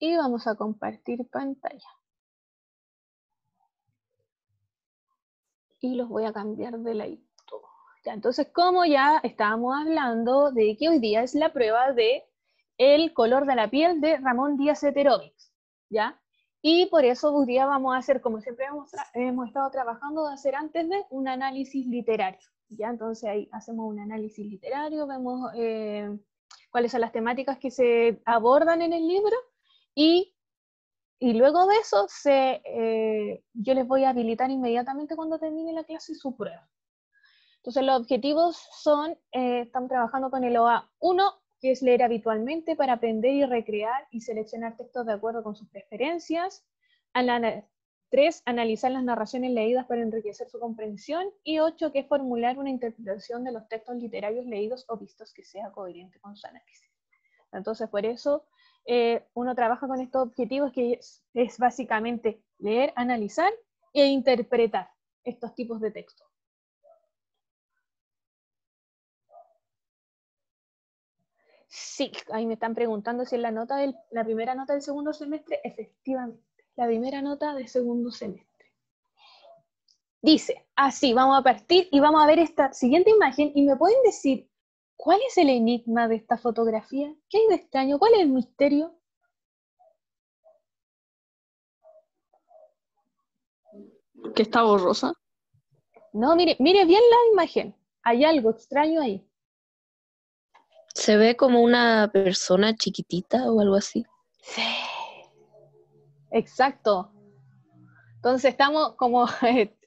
y vamos a compartir pantalla. Y los voy a cambiar de ladito. Ya, entonces, como ya estábamos hablando de que hoy día es la prueba de el color de la piel de Ramón Díaz Heterovics, ¿ya? Y por eso hoy día vamos a hacer, como siempre hemos estado trabajando, de hacer antes de un análisis literario, ¿ya? Entonces ahí hacemos un análisis literario, vemos cuáles son las temáticas que se abordan en el libro y luego de eso yo les voy a habilitar inmediatamente cuando termine la clase su prueba. Entonces los objetivos son, estamos trabajando con el OA1, que es leer habitualmente para aprender y recrear y seleccionar textos de acuerdo con sus preferencias. 3, analizar las narraciones leídas para enriquecer su comprensión. Y 8, que es formular una interpretación de los textos literarios leídos o vistos que sea coherente con su análisis. Entonces, por eso uno trabaja con estos objetivos que es básicamente leer, analizar e interpretar estos tipos de textos. Sí, ahí me están preguntando si es la primera nota del segundo semestre. Efectivamente, la primera nota del segundo semestre. Dice, así, vamos a partir y vamos a ver esta siguiente imagen y me pueden decir, ¿cuál es el enigma de esta fotografía? ¿Qué hay de extraño? ¿Cuál es el misterio? ¿Que está borrosa? No, mire bien la imagen. Hay algo extraño ahí. Se ve como una persona chiquitita o algo así. Sí. Exacto. Entonces estamos como,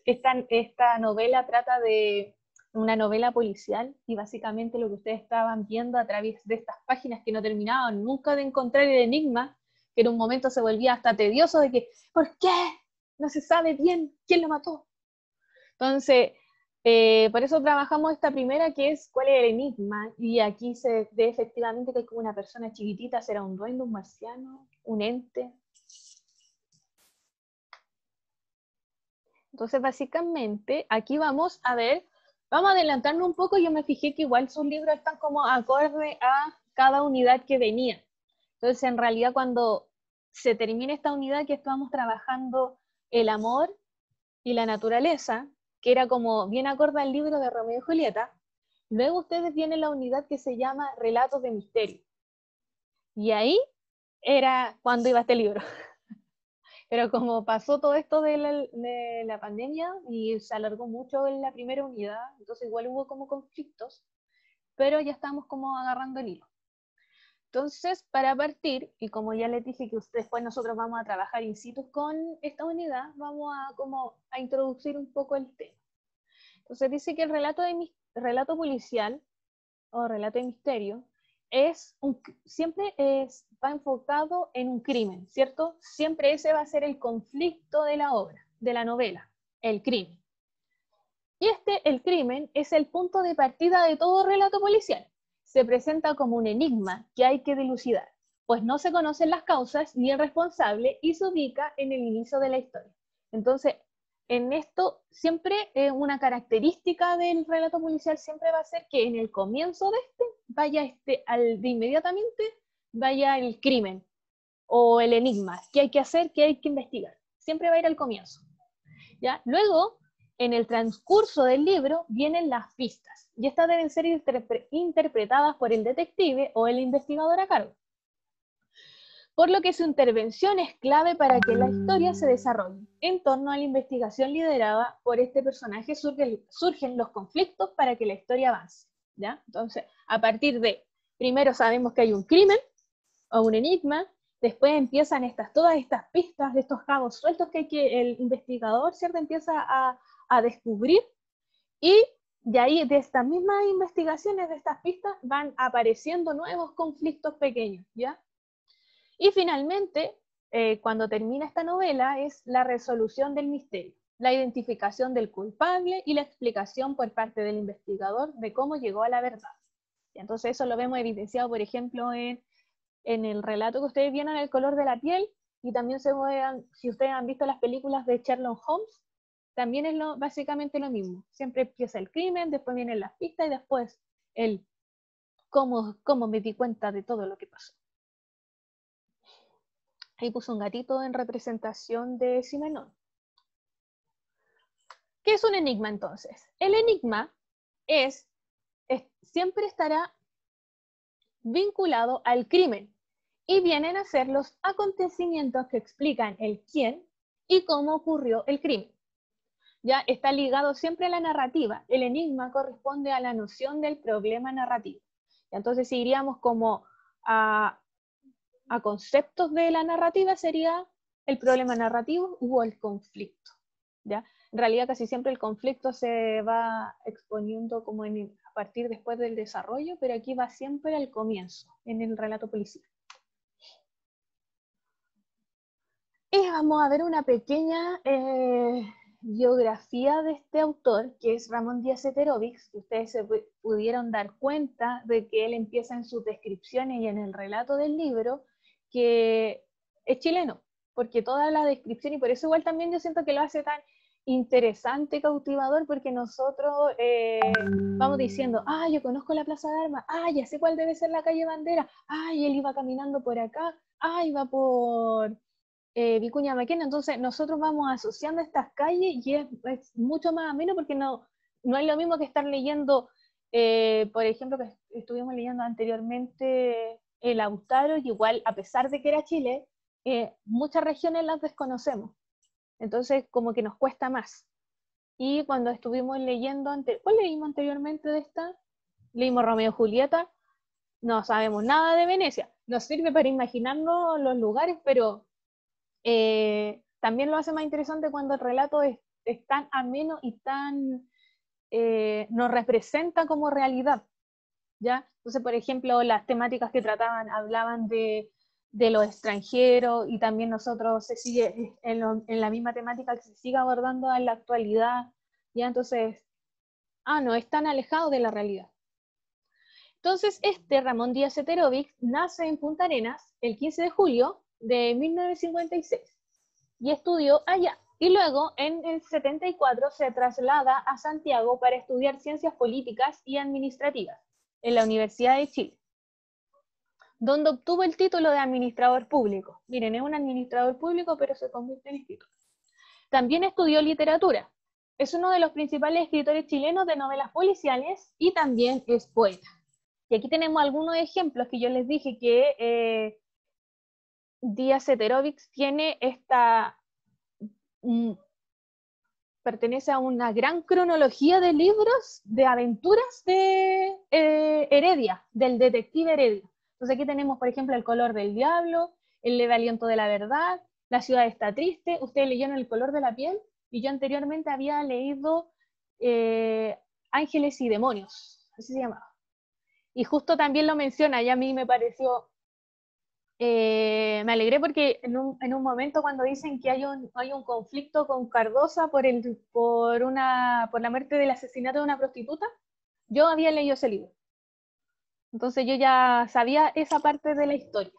esta novela trata de una novela policial y básicamente lo que ustedes estaban viendo a través de estas páginas que no terminaban nunca de encontrar el enigma, que en un momento se volvía hasta tedioso de que, ¿por qué? No se sabe bien quién lo mató. Entonces, por eso trabajamos esta primera que es cuál es el enigma, y aquí se ve efectivamente que hay como una persona chiquitita, será un duende, un marciano, un ente. Entonces, básicamente, aquí vamos a ver, vamos a adelantarnos un poco, yo me fijé que igual sus libros están como acorde a cada unidad que venía. Entonces, en realidad, cuando se termine esta unidad que estábamos trabajando, el amor y la naturaleza, que era como bien acorde al libro de Romeo y Julieta, luego ustedes vienen la unidad que se llama Relatos de Misterio. Y ahí era cuando iba este libro. Pero como pasó todo esto de la pandemia y se alargó mucho en la primera unidad, entonces igual hubo como conflictos, pero ya estamos como agarrando el hilo. Entonces, para partir, y como ya les dije que después nosotros vamos a trabajar in situ con esta unidad, vamos a introducir un poco el tema. Entonces dice que el relato policial o relato de misterio siempre va enfocado en un crimen, ¿cierto? Siempre ese va a ser el conflicto de la obra, de la novela, el crimen. Y el crimen, es el punto de partida de todo relato policial. Se presenta como un enigma que hay que dilucidar, pues no se conocen las causas ni el responsable y se ubica en el inicio de la historia. Entonces, en esto siempre una característica del relato policial siempre va a ser que en el comienzo de de inmediatamente vaya el crimen o el enigma, qué hay que hacer, qué hay que investigar. Siempre va a ir al comienzo. ¿Ya? Luego, en el transcurso del libro vienen las pistas y estas deben ser interpretadas por el detective o el investigador a cargo. Por lo que su intervención es clave para que la historia se desarrolle. En torno a la investigación liderada por este personaje surgen los conflictos para que la historia avance. ¿Ya? Entonces, a partir de, primero sabemos que hay un crimen o un enigma, después empiezan todas estas pistas, de estos cabos sueltos que el investigador, ¿cierto?, empieza a descubrir, y de ahí, de estas mismas investigaciones, de estas pistas, van apareciendo nuevos conflictos pequeños, ¿ya? Y finalmente, cuando termina esta novela, es la resolución del misterio, la identificación del culpable y la explicación por parte del investigador de cómo llegó a la verdad. Y entonces eso lo vemos evidenciado, por ejemplo, en el relato que ustedes vieron, El color de la piel, y también si ustedes han visto las películas de Sherlock Holmes, también es básicamente lo mismo. Siempre empieza el crimen, después vienen las pistas y después el cómo me di cuenta de todo lo que pasó. Ahí puso un gatito en representación de Simenón. ¿Qué es un enigma entonces? El enigma siempre estará vinculado al crimen y vienen a ser los acontecimientos que explican el quién y cómo ocurrió el crimen. Ya está ligado siempre a la narrativa. El enigma corresponde a la noción del problema narrativo. Entonces, si iríamos como a conceptos de la narrativa, sería el problema narrativo o el conflicto. ¿Ya? En realidad, casi siempre el conflicto se va exponiendo como a partir después del desarrollo, pero aquí va siempre al comienzo, en el relato policial. Y vamos a ver una pequeña biografía de este autor, que es Ramón Díaz Seterovic, que ustedes se pudieron dar cuenta de que él empieza en sus descripciones y en el relato del libro, que es chileno, porque toda la descripción, y por eso igual también yo siento que lo hace tan interesante, cautivador, porque nosotros vamos diciendo, yo conozco la Plaza de Armas, ya sé cuál debe ser la calle Bandera, él iba caminando por acá, iba por Vicuña Maquena. Entonces nosotros vamos asociando estas calles y es mucho más ameno, porque no es lo mismo que estar leyendo, por ejemplo, que estuvimos leyendo anteriormente el Lautaro, y igual, a pesar de que era Chile, muchas regiones las desconocemos. Entonces, como que nos cuesta más. Y cuando estuvimos leyendo, ¿cuál leímos anteriormente de esta? Leímos Romeo y Julieta, no sabemos nada de Venecia. Nos sirve para imaginarnos los lugares, pero también lo hace más interesante cuando el relato es tan ameno y tan nos representa como realidad, ¿ya? Entonces, por ejemplo, las temáticas que trataban, hablaban de los extranjeros, y también nosotros se sigue en la misma temática que se sigue abordando en la actualidad, ¿ya? Entonces, no es tan alejado de la realidad. Entonces, Ramón Díaz Seterovic nace en Punta Arenas el 15 de julio de 1956 y estudió allá. Y luego, en el 74, se traslada a Santiago para estudiar Ciencias Políticas y Administrativas en la Universidad de Chile, donde obtuvo el título de administrador público. Miren, es un administrador público, pero se convierte en escritor. También estudió literatura. Es uno de los principales escritores chilenos de novelas policiales y también es poeta. Y aquí tenemos algunos ejemplos que yo les dije que Díaz Seterovic tiene pertenece a una gran cronología de libros de aventuras de Heredia, del detective Heredia. Entonces aquí tenemos, por ejemplo, El color del diablo, El leve aliento de la verdad, La ciudad está triste. Ustedes leyeron El color de la piel, y yo anteriormente había leído Ángeles y demonios, así se llamaba. Y justo también lo menciona, y a mí me pareció, me alegré porque en un momento cuando dicen que hay un conflicto con Cardosa por la muerte del asesinato de una prostituta, yo había leído ese libro. Entonces yo ya sabía esa parte de la historia.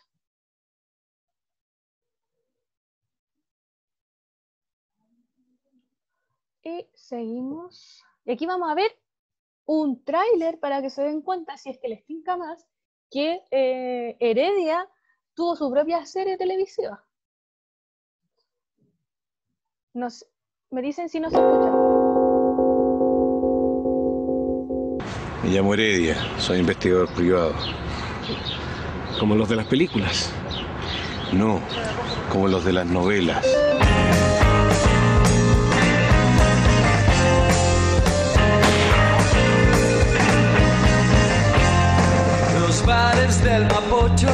Y seguimos. Y aquí vamos a ver un tráiler para que se den cuenta, si es que les tinca más, que Heredia tuvo su propia serie televisiva. Me dicen si no se escucha. Me llamo Heredia, soy investigador privado. ¿Como los de las películas? No, como los de las novelas. Los bares del Mapocho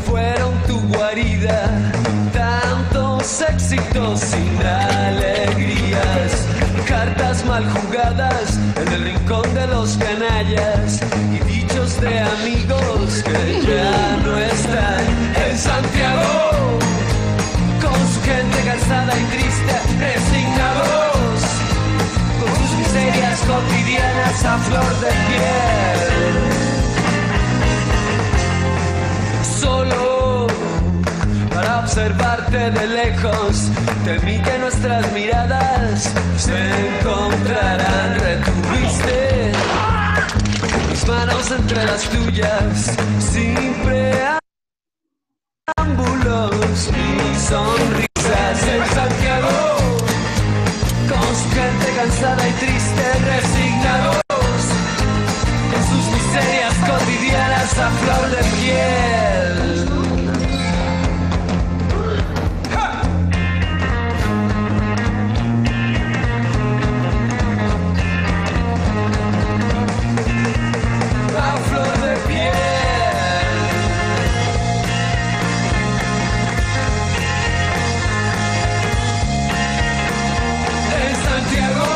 fueron tu guarida, tantos éxitos sin alegrías, cartas mal jugadas en el rincón de los canallas y dichos de amigos que ya no están en Santiago, con su gente cansada y triste, resignados, con sus miserias cotidianas a flor de piel. Solo para observarte de lejos, temí que nuestras miradas se encontrarán. Retuviste mis manos entre las tuyas, sin preámbulos. sonrisas en Santiago, con su gente cansada y triste, resignados en sus miserias cotidianas a flor de piel. A flor de piel. En Santiago,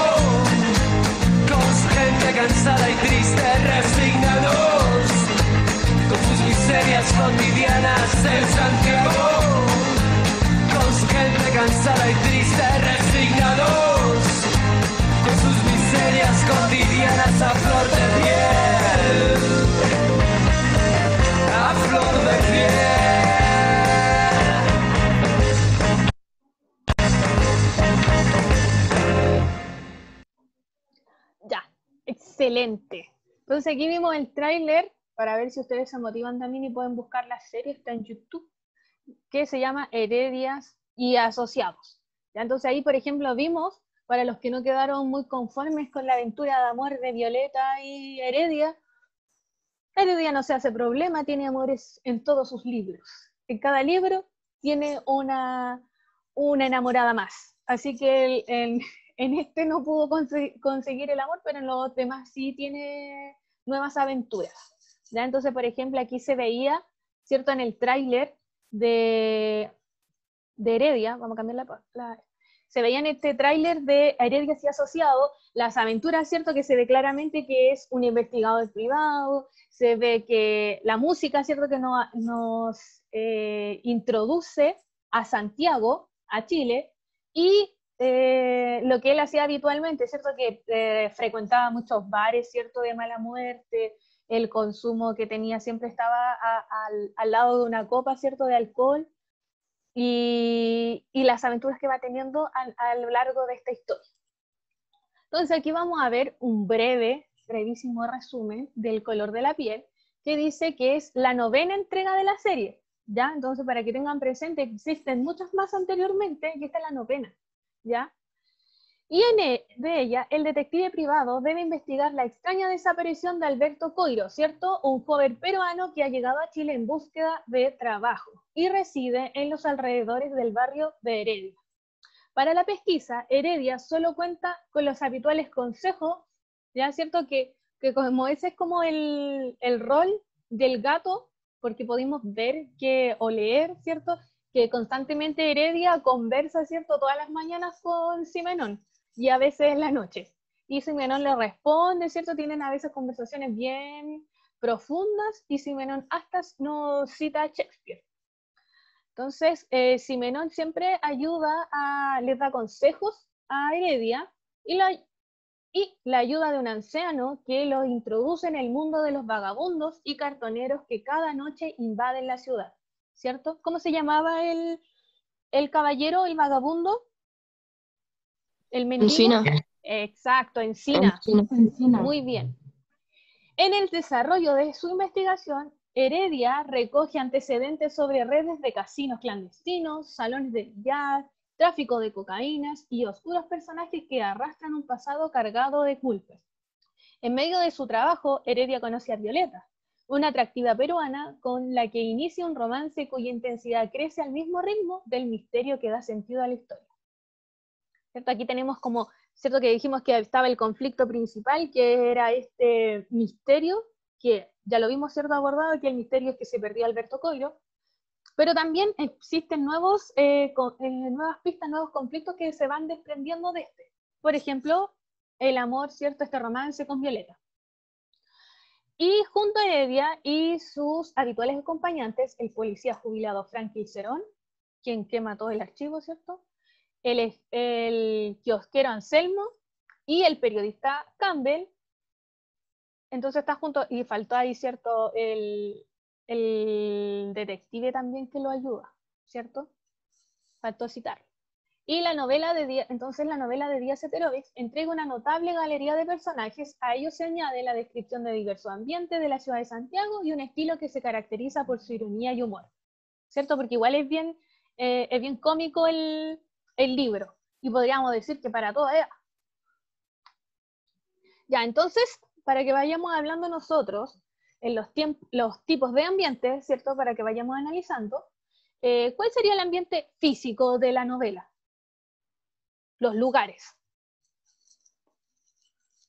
con su gente cansada y triste, resignados con sus miserias cotidianas. En Santiago, con su gente cansada y triste, resignados con sus miserias cotidianas a flor de piel, a flor de piel. Ya, excelente. Entonces aquí vimos el tráiler para ver si ustedes se motivan también y pueden buscar la serie, está en YouTube, que se llama Heredias y Asociados. ¿Ya? Entonces ahí, por ejemplo, vimos, para los que no quedaron muy conformes con la aventura de amor de Violeta y Heredia, Heredia no se hace problema, tiene amores en todos sus libros. En cada libro tiene una enamorada más. Así que en este no pudo conseguir el amor, pero en los demás sí tiene nuevas aventuras. ¿Ya? Entonces, por ejemplo, aquí se veía, ¿cierto? En el tráiler de Heredia, vamos a cambiar se veía en este tráiler de Heredia y Asociado las aventuras, ¿cierto? Que se ve claramente que es un investigador privado, se ve que la música, ¿cierto? Que nos introduce a Santiago, a Chile, y lo que él hacía habitualmente, ¿cierto? Que frecuentaba muchos bares, ¿cierto? De mala muerte, el consumo que tenía siempre estaba al lado de una copa, ¿cierto? De alcohol, y las aventuras que va teniendo a lo largo de esta historia. Entonces aquí vamos a ver un brevísimo resumen del Color de la Piel, que dice que es la 9ª entrega de la serie, ¿ya? Entonces, para que tengan presente, existen muchas más anteriormente, y esta es la 9ª, ¿ya? Y de ella, el detective privado debe investigar la extraña desaparición de Alberto Coiro, ¿cierto? Un joven peruano que ha llegado a Chile en búsqueda de trabajo y reside en los alrededores del barrio de Heredia. Para la pesquisa, Heredia solo cuenta con los habituales consejos, ¿ya? ¿Cierto? Que como ese es como el rol del gato, porque podemos ver o leer, ¿cierto? Que constantemente Heredia conversa, ¿cierto? Todas las mañanas con Simenón, y a veces en la noche. Y Simenón le responde, ¿cierto? Tienen a veces conversaciones bien profundas, y Simenón hasta nos cita a Shakespeare. Entonces, Simenón siempre les da consejos a Heredia, y la ayuda de un anciano que los introduce en el mundo de los vagabundos y cartoneros que cada noche invaden la ciudad, ¿cierto? ¿Cómo se llamaba el caballero, el vagabundo? El mendigo. Encina. Exacto, Encina. Muy bien. En el desarrollo de su investigación, Heredia recoge antecedentes sobre redes de casinos clandestinos, salones de billar, tráfico de cocaínas y oscuros personajes que arrastran un pasado cargado de culpas. En medio de su trabajo, Heredia conoce a Violeta, una atractiva peruana con la que inicia un romance cuya intensidad crece al mismo ritmo del misterio que da sentido a la historia. ¿Cierto? Aquí tenemos como, ¿cierto? Que dijimos que estaba el conflicto principal, que era este misterio, que ya lo vimos, ¿cierto? Abordado, que el misterio es que se perdió Alberto Coiro, pero también existen nuevas pistas, nuevos conflictos que se van desprendiendo de este. Por ejemplo, el amor, ¿cierto? Este romance con Violeta. Y junto a Heredia y sus habituales acompañantes, el policía jubilado Franklin Cerón, quien quema todo el archivo, ¿cierto? El kiosquero Anselmo y el periodista Campbell. Entonces está junto, y faltó ahí, ¿cierto? El detective también que lo ayuda, ¿cierto? Faltó citarlo. Y entonces la novela de Díaz Seterovich entrega una notable galería de personajes. A ello se añade la descripción de diversos ambientes de la ciudad de Santiago y un estilo que se caracteriza por su ironía y humor, ¿cierto? Porque igual es bien es bien cómico el libro, y podríamos decir que para toda edad. Ya, entonces, para que vayamos hablando nosotros, en los tipos de ambiente, ¿cierto? Para que vayamos analizando, ¿cuál sería el ambiente físico de la novela? Los lugares.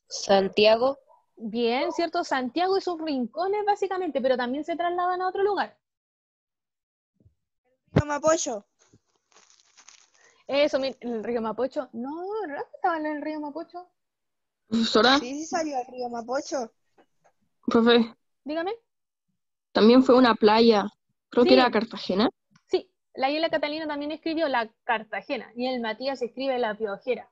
Santiago, Bien, ¿cierto? Santiago y sus rincones, básicamente, pero también se trasladan a otro lugar. Río Mapocho. Eso, el río Mapocho. No, ¿no estaba en el río Mapocho? Profesora, Sí, salió el río Mapocho. profe, Dígame. también fue una playa, creo que Sí. era Cartagena. Sí, la Isla Catalina también escribió la Cartagena y el Matías escribe la Piojera.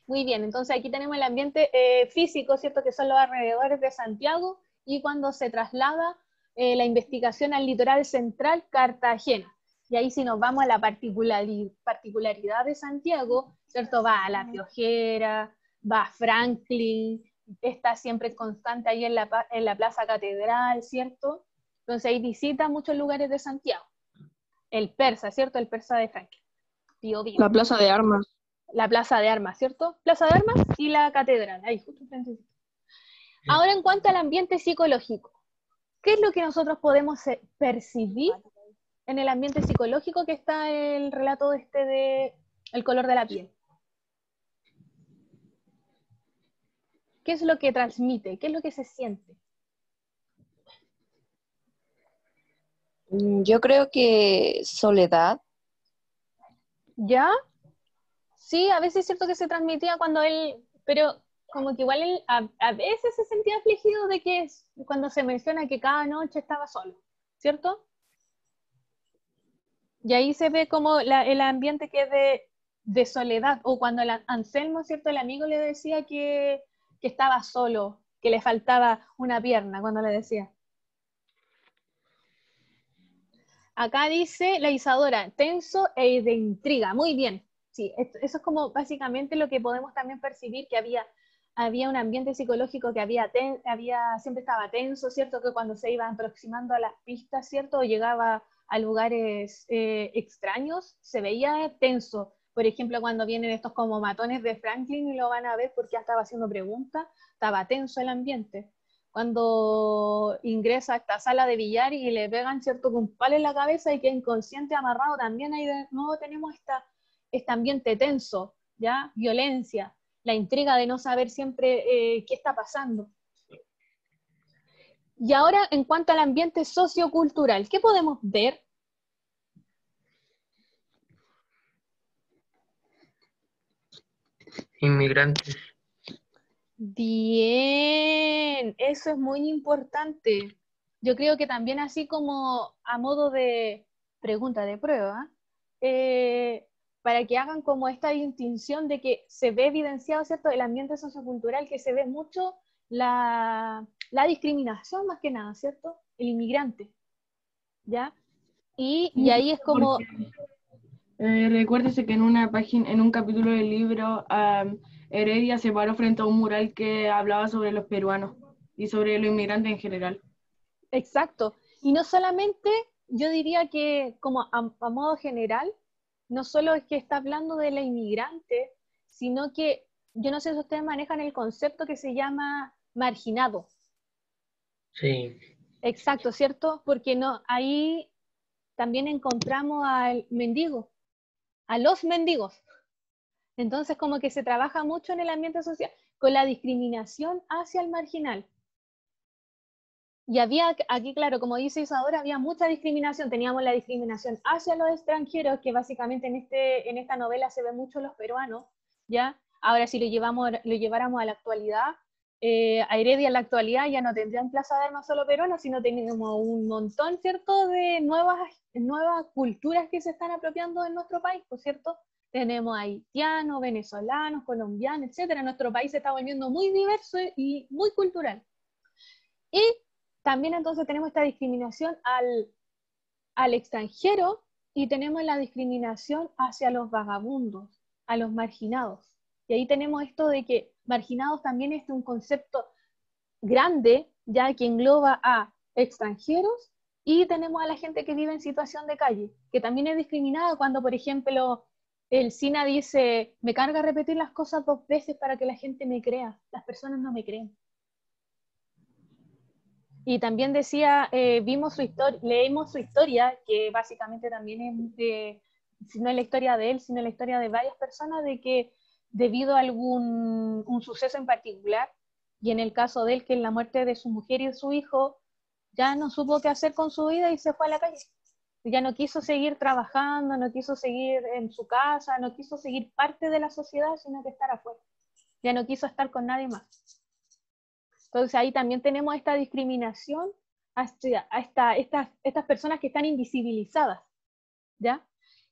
Muy bien, entonces aquí tenemos el ambiente físico, ¿cierto? Que son los alrededores de Santiago y cuando se traslada la investigación al litoral central, Cartagena. Y ahí si nos vamos a la particularidad de Santiago, ¿cierto? Va a la Piojera, va a Franklin, está siempre constante ahí en la Plaza Catedral, ¿cierto? Entonces ahí visita muchos lugares de Santiago. El persa, ¿cierto? El persa de Franklin. Pío Pío. La Plaza de Armas. La Plaza de Armas, ¿cierto? Plaza de Armas y la Catedral, ahí, justo enfrente. Ahora, en cuanto al ambiente psicológico, ¿qué es lo que nosotros podemos percibir en el ambiente psicológico que está el relato de El color de la piel? ¿Qué es lo que transmite? ¿Qué es lo que se siente? yo creo que soledad, ¿Ya? Sí, a veces es cierto que se transmitía cuando él, pero como que igual él a veces se sentía afligido de que cuando se menciona que cada noche estaba solo, ¿cierto? Y ahí se ve como el ambiente que es de soledad, o cuando Anselmo, ¿cierto? El amigo le decía que estaba solo, que le faltaba una pierna cuando le decía. Acá dice la Isadora, tenso e de intriga, muy bien. Sí, eso es como básicamente lo que podemos también percibir, que había un ambiente psicológico que siempre estaba tenso, ¿cierto? Que cuando se iban aproximando a las pistas, ¿cierto? O llegaba a lugares extraños, se veía tenso. Por ejemplo, cuando vienen estos como matones de Franklin y lo van a ver porque ya estaba haciendo preguntas, estaba tenso el ambiente. Cuando ingresa a esta sala de billar y le pegan, ¿cierto?, con un palo en la cabeza y queda inconsciente, amarrado, también ahí de nuevo tenemos este ambiente tenso, ¿ya? Violencia, la intriga de no saber siempre qué está pasando. Y ahora, en cuanto al ambiente sociocultural, ¿qué podemos ver? Inmigrantes. Bien, eso es muy importante. Yo creo que también así como a modo de pregunta de prueba, para que hagan como esta distinción de que se ve evidenciado, ¿cierto?, el ambiente sociocultural, que se ve mucho la discriminación más que nada, ¿cierto? El inmigrante, ¿ya? Y ahí es como... Recuérdese que en una página, en un capítulo del libro, Heredia se paró frente a un mural que hablaba sobre los peruanos y sobre los inmigrantes en general. Exacto. Y no solamente, yo diría que como a modo general, no solo es que está hablando de la inmigrante, sino que, yo no sé si ustedes manejan el concepto que se llama marginado. Sí. Exacto, ¿cierto? Porque no, ahí también encontramos al mendigo, a los mendigos. Entonces como que se trabaja mucho en el ambiente social con la discriminación hacia el marginal. Y había aquí, claro, como dice Isadora, había mucha discriminación. Teníamos la discriminación hacia los extranjeros, que básicamente en esta novela se ve mucho los peruanos, ¿ya? Ahora si lo lleváramos a la actualidad, a Heredia en la actualidad ya no tendrían Plaza de Armas solo peruanos, sino tenemos un montón, ¿cierto?, de nuevas culturas que se están apropiando en nuestro país, ¿por cierto? Tenemos haitianos, venezolanos, colombianos, etcétera. Nuestro país se está volviendo muy diverso y muy cultural. Y también entonces tenemos esta discriminación al extranjero y tenemos la discriminación hacia los vagabundos, a los marginados. Y ahí tenemos esto de que marginados también es un concepto grande, ya que engloba a extranjeros Y tenemos a la gente que vive en situación de calle, que también es discriminada cuando, por ejemplo, el SINA dice, me carga repetir las cosas 2 veces para que la gente me crea. Las personas no me creen. Y también decía, leímos su historia, que básicamente también es, no es la historia de él, sino la historia de varias personas, de que debido a un suceso en particular, y en el caso de él, que es la muerte de su mujer y de su hijo, ya no supo qué hacer con su vida y se fue a la calle. Ya no quiso seguir trabajando, no quiso seguir en su casa, no quiso seguir parte de la sociedad, sino que estar afuera. Ya no quiso estar con nadie más. Entonces ahí también tenemos esta discriminación hacia estas personas que están invisibilizadas, ¿ya?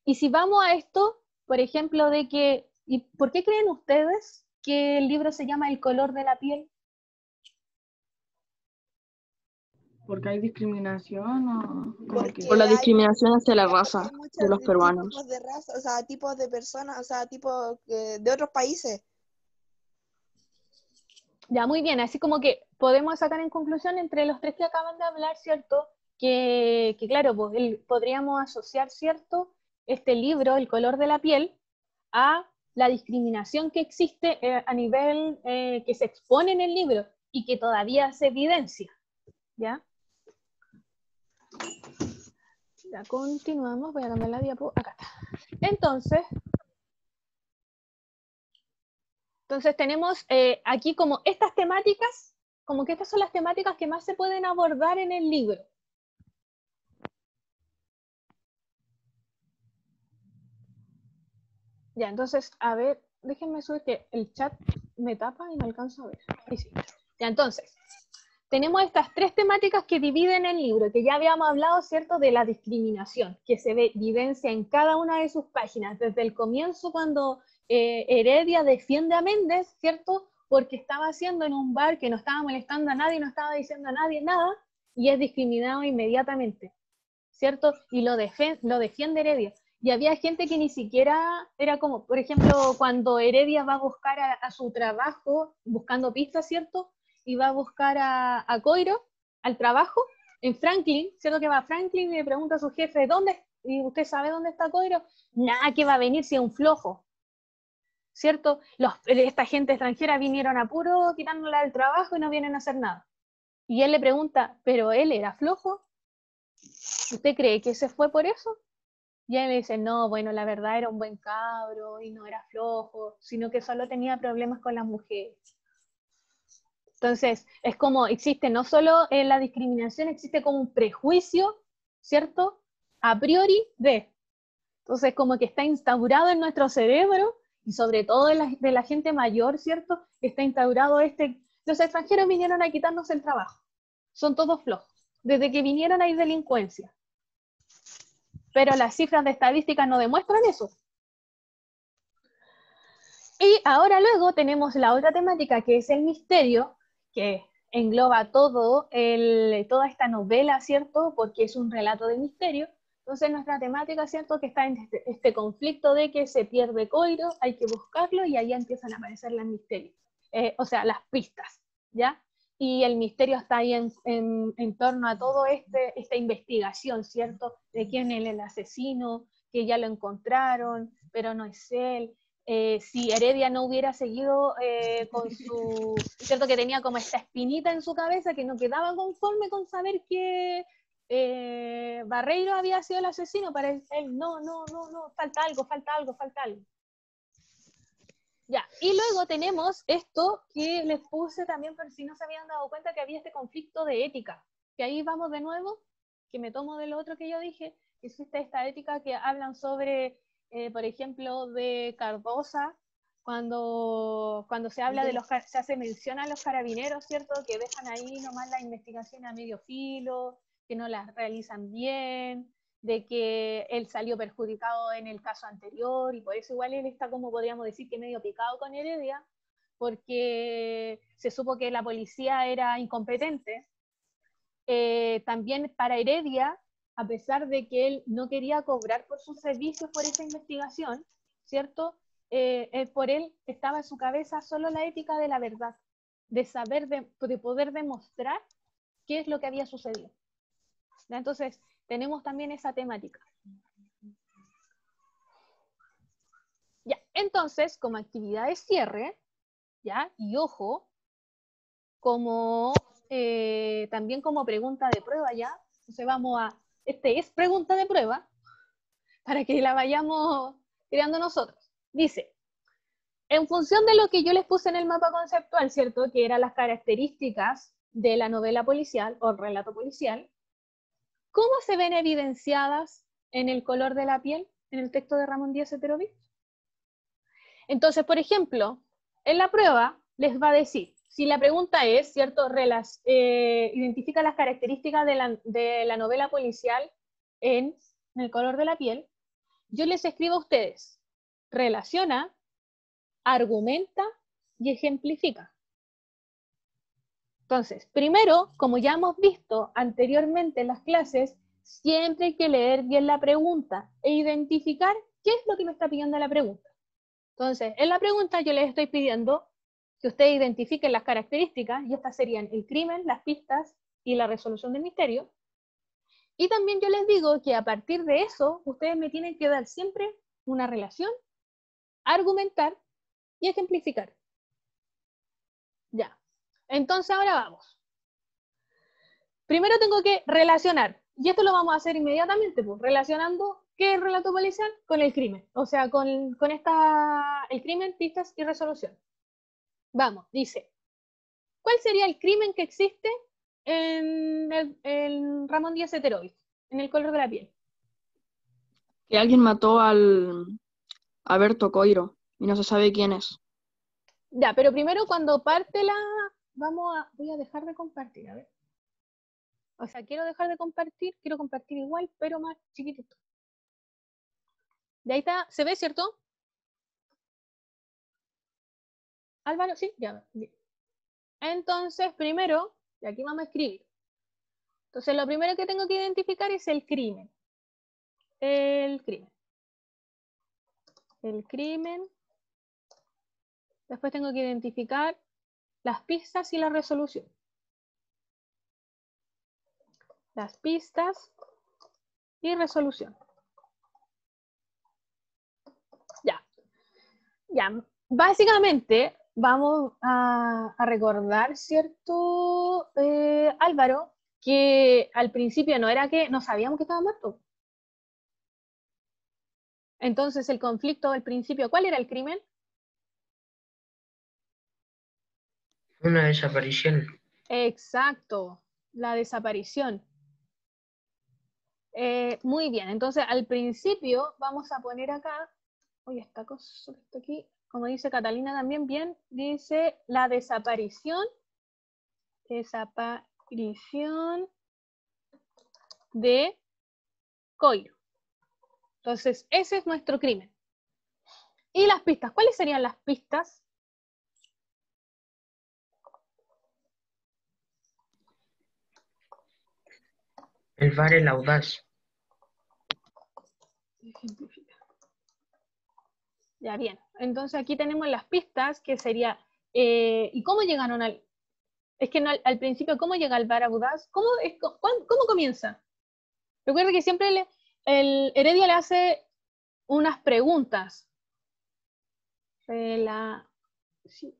Y si vamos a esto, por ejemplo, de que, ¿y por qué creen ustedes que el libro se llama El color de la piel? Porque hay discriminación o como que... Por la hay discriminación hacia la hay raza muchos de los peruanos. tipos de raza, o sea, tipos de personas, o sea, tipos de otros países. Ya, muy bien, así como que podemos sacar en conclusión entre los 3 que acaban de hablar, ¿cierto? Que claro, pues podríamos asociar, ¿cierto? Este libro, El color de la piel, a la discriminación que existe a nivel que se expone en el libro y que todavía se evidencia, ¿ya? Ya continuamos, voy a cambiar la diapo, acá está. Entonces tenemos aquí como estas temáticas, como que estas son las temáticas que más se pueden abordar en el libro. Ya, entonces, a ver, déjenme subir que el chat me tapa y no alcanzo a ver. Ahí sí. Ya, entonces, tenemos estas 3 temáticas que dividen el libro, que ya habíamos hablado, ¿cierto?, de la discriminación, que se evidencia en cada una de sus páginas, desde el comienzo cuando Heredia defiende a Méndez, ¿cierto?, porque estaba haciendo en un bar que no estaba molestando a nadie, no estaba diciendo a nadie nada, y es discriminado inmediatamente, ¿cierto? Y lo defiende Heredia. Y había gente que ni siquiera era como, por ejemplo, cuando Heredia va a buscar a su trabajo, buscando pistas, ¿cierto?, y va a buscar a Coiro al trabajo, en Franklin, ¿cierto? Que va a Franklin y le pregunta a su jefe, ¿dónde? ¿Y usted sabe dónde está Coiro? Nada, que va a venir si es un flojo, ¿cierto? Esta gente extranjera vinieron a puro quitándola del trabajo y no vienen a hacer nada. Y él le pregunta, ¿pero él era flojo? ¿Usted cree que se fue por eso? Y él le dice, no, bueno, la verdad era un buen cabro y no era flojo, sino que solo tenía problemas con las mujeres. Entonces, es como existe no solo la discriminación, existe como un prejuicio, ¿cierto? A priori de. Entonces, como que está instaurado en nuestro cerebro, y sobre todo de la gente mayor, ¿cierto? Está instaurado los extranjeros vinieron a quitarnos el trabajo. Son todos flojos. Desde que vinieron hay delincuencia. Pero las cifras de estadísticas no demuestran eso. Y ahora luego tenemos la otra temática, que es el misterio, que engloba toda esta novela, ¿cierto? Porque es un relato de misterio. Entonces nuestra temática, ¿cierto? Que está en este conflicto de que se pierde Coiro, hay que buscarlo y ahí empiezan a aparecer los misterios. O sea, las pistas, ¿ya? Y el misterio está ahí en torno a todo esta investigación, ¿cierto? De quién es el asesino, que ya lo encontraron, pero no es él. Si Heredia no hubiera seguido con cierto, que tenía como esta espinita en su cabeza que no quedaba conforme con saber que Barreiro había sido el asesino, para él no, falta algo. Ya, y luego tenemos esto que les puse también, por si no se habían dado cuenta, que había este conflicto de ética, que ahí vamos de nuevo, que me tomo de lo otro que yo dije, que existe esta ética que hablan sobre por ejemplo, de Cardosa, cuando se habla se hace mención a los carabineros, ¿cierto? Que dejan ahí nomás la investigación a medio filo, que no las realizan bien, de que él salió perjudicado en el caso anterior, y por eso igual él está, como podríamos decir, que medio picado con Heredia, porque se supo que la policía era incompetente. También para Heredia, a pesar de que él no quería cobrar por sus servicios por esa investigación, ¿cierto? Por él estaba en su cabeza solo la ética de la verdad, de saber, de poder demostrar qué es lo que había sucedido. ¿Ya? Entonces, tenemos también esa temática. Ya, entonces, como actividad de cierre, ¿ya? Y ojo, como también como pregunta de prueba ya, entonces vamos a, este es pregunta de prueba, para que la vayamos creando nosotros. Dice, en función de lo que yo les puse en el mapa conceptual, ¿cierto? Que eran las características de la novela policial o relato policial, ¿cómo se ven evidenciadas en el color de la piel en el texto de Ramón Díaz Heterovich? Entonces, por ejemplo, en la prueba les va a decir, si la pregunta es, ¿cierto? Identifica las características de la novela policial en el color de la piel, yo les escribo a ustedes, relaciona, argumenta y ejemplifica. Entonces, primero, como ya hemos visto anteriormente en las clases, siempre hay que leer bien la pregunta e identificar qué es lo que me está pidiendo la pregunta. Entonces, en la pregunta yo les estoy pidiendo que ustedes identifiquen las características, y estas serían el crimen, las pistas y la resolución del misterio. Y también yo les digo que a partir de eso, ustedes me tienen que dar siempre una relación, argumentar y ejemplificar. Ya. Entonces ahora vamos. Primero tengo que relacionar, y esto lo vamos a hacer inmediatamente, pues, relacionando qué es el relato policial con el crimen, o sea, con el crimen, pistas y resolución. Vamos, dice, ¿cuál sería el crimen que existe en Ramón Díaz Heterovich, en el color de la piel? Que alguien mató a Berto Coiro y no se sabe quién es. Ya, pero primero cuando parte voy a dejar de compartir, a ver. O sea, quiero dejar de compartir, quiero compartir igual, pero más chiquitito. De ahí está, ¿se ve, cierto? Álvaro, sí, ya. Bien. Entonces, primero, y aquí vamos a escribir. Entonces, lo primero que tengo que identificar es el crimen. El crimen. El crimen. Después tengo que identificar las pistas y la resolución. Las pistas y resolución. Ya. Ya. Básicamente, vamos a recordar, ¿cierto, Álvaro? Que al principio no sabíamos que estaba muerto. Entonces, el conflicto al principio, ¿cuál era el crimen? Una desaparición. Exacto, la desaparición. Muy bien, entonces al principio vamos a poner acá, oye, esta cosa que está aquí, como dice Catalina también bien, dice la desaparición de Coiro. Entonces, ese es nuestro crimen. ¿Y las pistas? ¿Cuáles serían las pistas? El bar El Audaz. Ya, bien. Entonces aquí tenemos las pistas, que sería... ¿y cómo llegaron al...? Es que no, al principio, ¿cómo llega al bar Audaz? ¿Cómo comienza? Recuerda que siempre el Heredia le hace unas preguntas. Sí.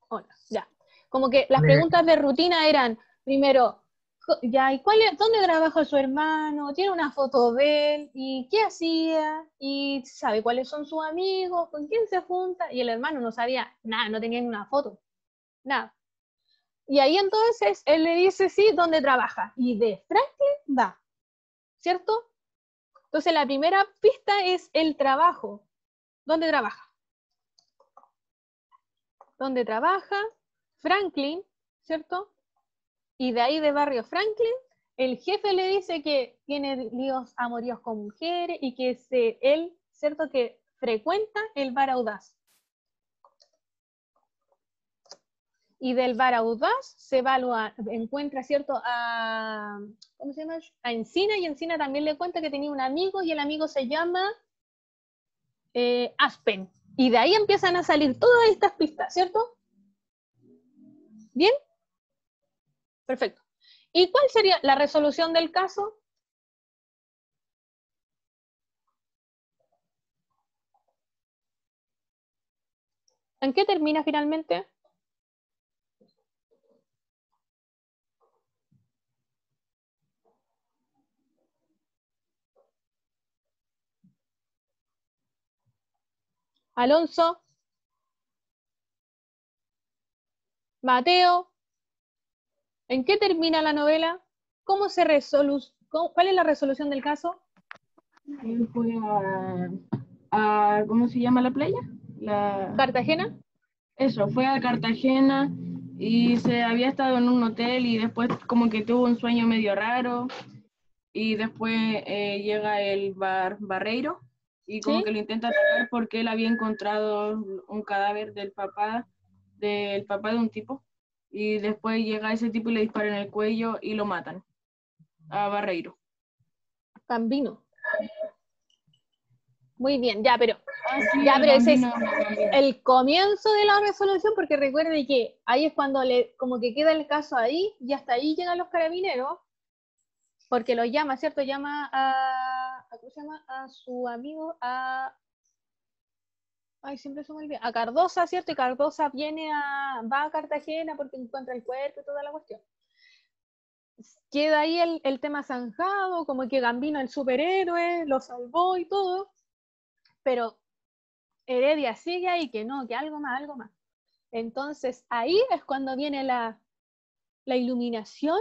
Hola, ya. Como que las preguntas de rutina eran, primero, ya, ¿y dónde trabaja su hermano? ¿Tiene una foto de él? ¿Y qué hacía? ¿Y sabe cuáles son sus amigos? ¿Con quién se junta? Y el hermano no sabía nada, no tenía ni una foto. Nada. Y ahí entonces él le dice, sí, ¿dónde trabaja? Y de Franklin va. ¿Cierto? Entonces la primera pista es el trabajo. ¿Dónde trabaja? ¿Dónde trabaja? Franklin, ¿cierto? Y de ahí de barrio Franklin, el jefe le dice que tiene líos amoríos con mujeres y que él, ¿cierto? Que frecuenta el bar Audaz. Y del bar Audaz se va encuentra, ¿cierto? ¿Cómo se llama? A Encina, y Encina también le cuenta que tenía un amigo y el amigo se llama Aspen. Y de ahí empiezan a salir todas estas pistas, ¿cierto? ¿Bien? Perfecto. ¿Y cuál sería la resolución del caso? ¿En qué termina finalmente? Alonso, Mateo, ¿en qué termina la novela? ¿Cómo se ¿Cuál es la resolución del caso? Él fue ¿cómo se llama la playa? ¿Cartagena? Eso, fue a Cartagena y se había estado en un hotel y después como que tuvo un sueño medio raro y después llega el barreiro y como ¿Sí? que lo intenta atacar porque él había encontrado un cadáver del papá de un tipo y después llega ese tipo y le dispara en el cuello y lo matan a Barreiro. Gambino. Muy bien, ya, pero Ese es el comienzo de la resolución, porque recuerde que ahí es cuando como que queda el caso ahí, y hasta ahí llegan los carabineros, porque lo llama, ¿cierto? Llama ¿cómo se llama? A su amigo, siempre se me olvida, a Cardosa, ¿cierto? Y Cardosa va a Cartagena porque encuentra el cuerpo y toda la cuestión. Queda ahí el tema zanjado, como que Gambino, el superhéroe, lo salvó y todo, pero Heredia sigue ahí, que no, que algo más, algo más. Entonces ahí es cuando viene la iluminación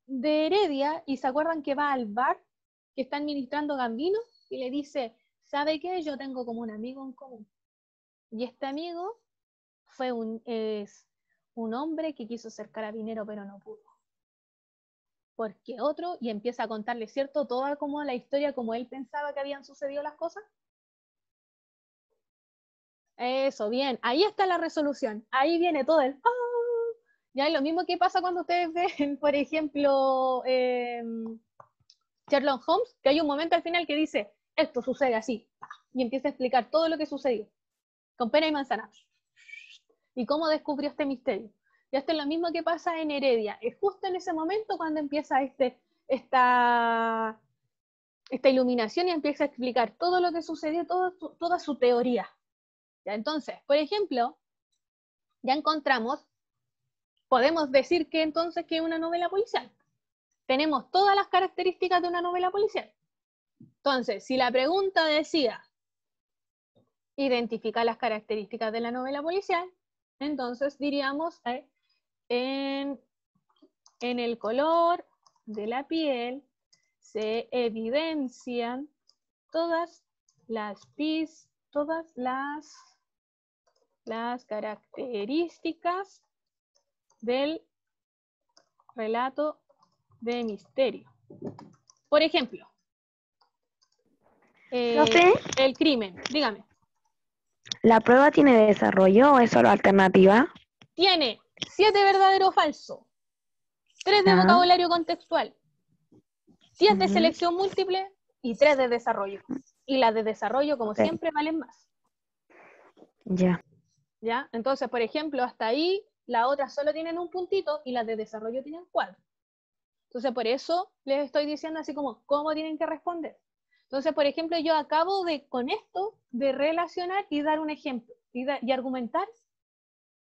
de Heredia, y se acuerdan que va al bar que está administrando Gambino y le dice, ¿sabe qué? Yo tengo como un amigo en común. Y este amigo es un hombre que quiso ser carabinero pero no pudo. Porque otro, y empieza a contarle, ¿cierto? Toda como la historia, como él pensaba que habían sucedido las cosas. Eso, bien, ahí está la resolución, ahí viene todo el ya es lo mismo que pasa cuando ustedes ven, por ejemplo, Sherlock Holmes, que hay un momento al final que dice, esto sucede así, y empieza a explicar todo lo que sucedió, con pera y manzana, y cómo descubrió este misterio. Y esto es lo mismo que pasa en Heredia, es justo en ese momento cuando empieza esta iluminación y empieza a explicar todo lo que sucedió, toda su teoría. ¿Ya? Entonces, por ejemplo, ya encontramos, podemos decir que entonces que es una novela policial. Tenemos todas las características de una novela policial. Entonces, si la pregunta decía identificar las características de la novela policial, entonces diríamos en el color de la piel se evidencian todas las características del relato de misterio. Por ejemplo, el crimen, dígame. ¿La prueba tiene desarrollo o es solo alternativa? Tiene 7 verdadero o falso, 3 de vocabulario contextual, 10 de selección múltiple y 3 de desarrollo. Y las de desarrollo, como siempre, valen más. ¿Ya? Entonces, por ejemplo, hasta ahí las otras solo tienen un puntito y las de desarrollo tienen 4. Entonces, por eso les estoy diciendo así como, ¿cómo tienen que responder? Entonces, por ejemplo, yo acabo con esto de relacionar y dar un ejemplo y argumentar,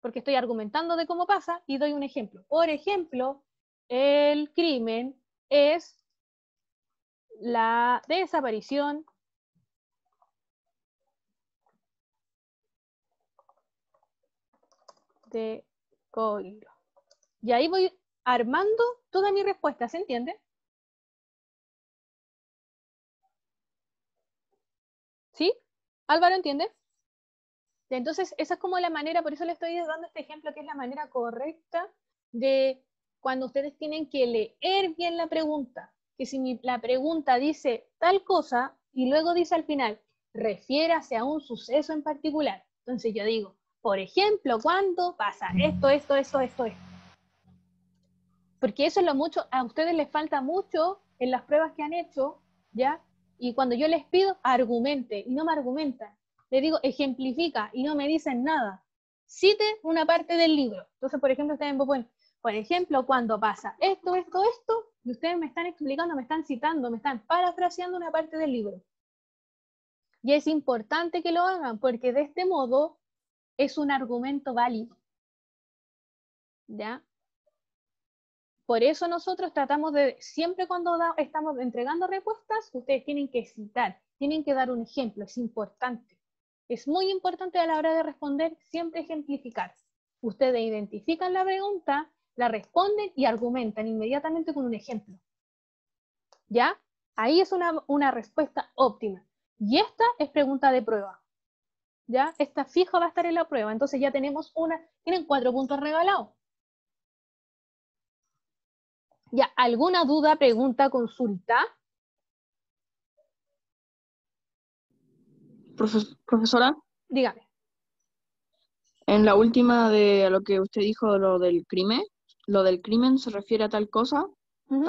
porque estoy argumentando de cómo pasa y doy un ejemplo. Por ejemplo, el crimen es la desaparición de Coiro. Y ahí voy armando toda mi respuesta, ¿se entiende? ¿Sí? ¿Álvaro entiende? Entonces, esa es como la manera, por eso le estoy dando este ejemplo, que es la manera correcta de cuando ustedes tienen que leer bien la pregunta. Que si la pregunta dice tal cosa y luego dice al final, refiérase a un suceso en particular. Entonces yo digo, por ejemplo, ¿cuándo pasa esto? Porque eso es lo mucho, a ustedes les falta mucho en las pruebas que han hecho, ¿ya? Y cuando yo les pido, argumente, y no me argumentan. Les digo, ejemplifica, y no me dicen nada. Cite una parte del libro. Entonces, por ejemplo, ustedes me ponen, Por ejemplo, cuando pasa esto, y ustedes me están explicando, me están citando, me están parafraseando una parte del libro. Y es importante que lo hagan, porque de este modo es un argumento válido. ¿Ya? Por eso nosotros tratamos de, siempre cuando estamos entregando respuestas, ustedes tienen que citar, tienen que dar un ejemplo, es importante. Es muy importante a la hora de responder, siempre ejemplificar. Ustedes identifican la pregunta, la responden y argumentan inmediatamente con un ejemplo. ¿Ya? Ahí es una respuesta óptima. Y esta es pregunta de prueba. ¿Ya? Esta fija va a estar en la prueba. Entonces ya tenemos tienen 4 puntos regalados. ¿Ya? ¿Alguna duda, pregunta, consulta? Profesora, Dígame. en la última de lo que usted dijo, lo del crimen se refiere a tal cosa.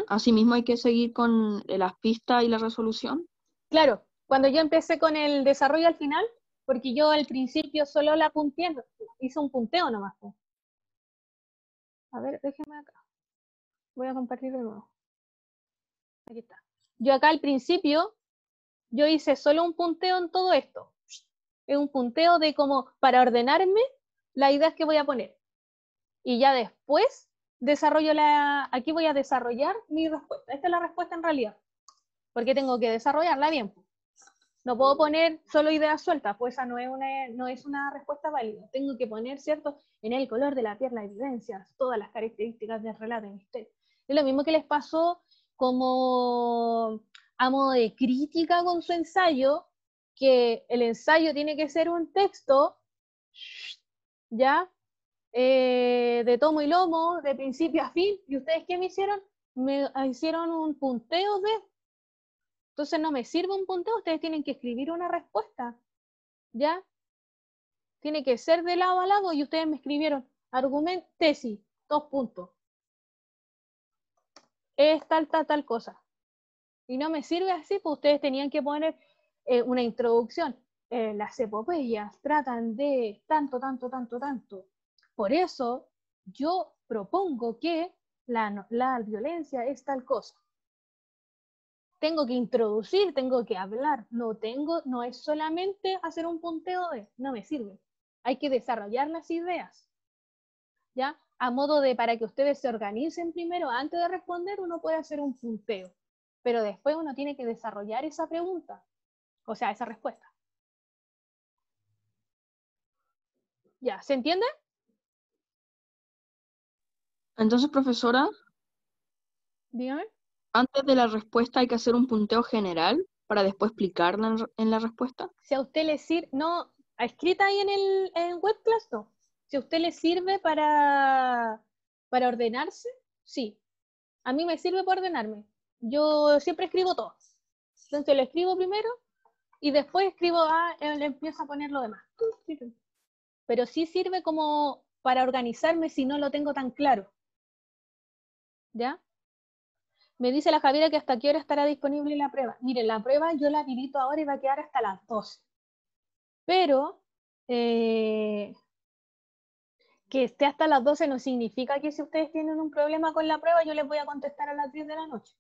Asimismo hay que seguir con las pistas y la resolución. Claro, cuando yo empecé con el desarrollo al final, porque yo al principio solo la punteé, hice un punteo nomás. A ver, déjeme acá. Voy a compartir de nuevo. Aquí está. Yo acá al principio, yo hice solo un punteo en todo esto. Es un punteo de como para ordenarme las ideas que voy a poner. Y ya después aquí voy a desarrollar mi respuesta. Esta es la respuesta en realidad. Porque tengo que desarrollarla bien. No puedo poner solo ideas sueltas, pues esa no es una respuesta válida. Tengo que poner, ¿cierto? En el color de la piel las evidencias, todas las características del relato de misterio. Es lo mismo que les pasó como a modo de crítica con su ensayo, que el ensayo tiene que ser un texto, ¿ya? De tomo y lomo, de principio a fin. ¿Y ustedes qué me hicieron? Me hicieron un punteo de... Entonces no me sirve un punteo, ustedes tienen que escribir una respuesta, ¿ya? Tiene que ser de lado a lado y ustedes me escribieron argumento, tesis, 2 puntos. Es tal cosa. Y no me sirve así, pues ustedes tenían que poner una introducción. Las epopeyas tratan de tanto. Por eso yo propongo que la violencia es tal cosa. Tengo que introducir, tengo que hablar, no es solamente hacer un punteo no me sirve. Hay que desarrollar las ideas, ¿ya? A modo de, para que ustedes se organicen primero, antes de responder, uno puede hacer un punteo, pero después uno tiene que desarrollar esa pregunta, o sea, esa respuesta. ¿Ya? ¿Se entiende? Entonces, profesora, Dígame. antes de la respuesta hay que hacer un punteo general para después explicarla en la respuesta. Si a usted le sirve, no, escrita ahí en webclass, no. Si a usted le sirve para ordenarse, sí. A mí me sirve para ordenarme. Yo siempre escribo todo. Entonces lo escribo primero y después escribo, le empiezo a poner lo demás. Pero sí sirve como para organizarme si no lo tengo tan claro. ¿Ya? Me dice la Javiera que hasta qué hora estará disponible la prueba. Miren, la prueba yo la habilito ahora y va a quedar hasta las 12. Pero que esté hasta las 12 no significa que si ustedes tienen un problema con la prueba yo les voy a contestar a las 10 de la noche.